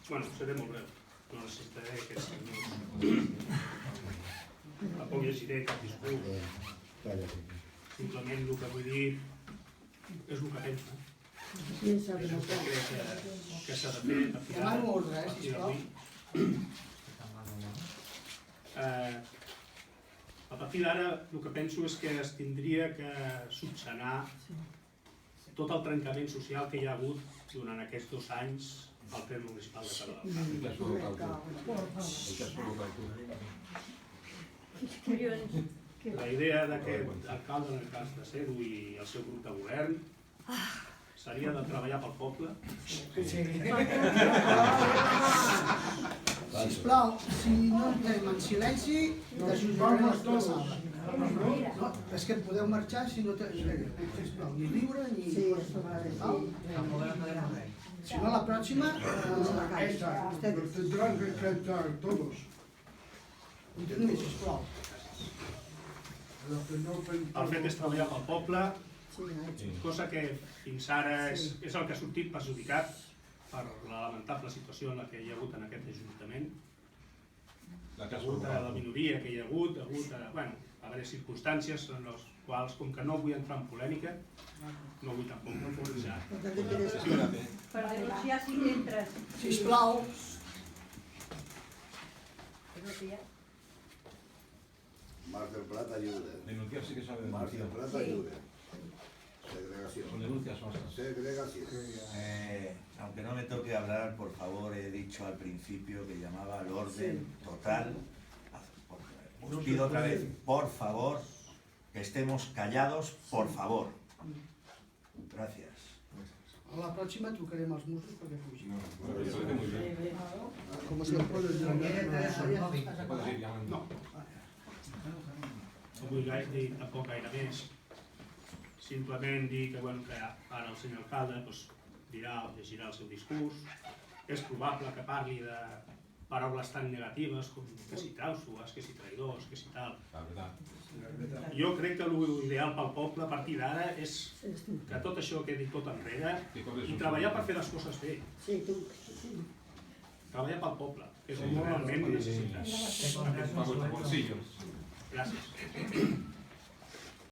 Bueno, seré molt breu. No necessitaré aquests minuts. Tampoc llegiré cap discurs. Simplement el que vull dir és el que penso. És el que crec que s'ha de fer a partir d'avui. A partir d'ara el que penso és que es tindria que subsanar tot el trencament social que hi ha hagut durant aquests 2 anys al ple municipal de Caladeucas. La idea d'aquest alcalde, en el cas de Cedo, i el seu grup de govern seria de treballar pel poble. Sisplau, si no entrem en silenci, desajustarem la sala. És que podeu marxar si no sisplau, ni riure ni... Si no, la pròxima... Los tendrán que cantar todos. Continuï, sisplau. El fet és treballar pel poble, cosa que fins ara és el que ha sortit perjudicat per la lamentable situació en la que hi ha hagut en aquest ajuntament, a causa de la minoria que hi ha hagut, a haver circumstàncies en les quals, com que no vull entrar en polèmica, no vull tampoc profundizar. Per denunciar si entres. Sisplau. Mar del Plata ayuda. Denunciar sí que sabe Mar denunciar. del Plata ayuda. Segregación. Son denuncias vascas. Segregación. Aunque no me toque hablar, por favor, he dicho al principio que llamaba al orden total. Os pido otra vez, por favor, que estemos callados, por favor. Gracias. A la pròxima trucarem als Mossos perquè fugin. Como se puede No. No vull dir tampoc gaire més. Simplement dir que ara el senyor alcalde llegirà el seu discurs. És probable que parli de paraules tan negatives com que si tràusues, que si traïdors, que si tal. Jo crec que l'ideal pel poble a partir d'ara és que tot això quedi tot enrere i treballar per fer les coses bé. Treballar pel poble, que és el que realment necessites. Gràcies.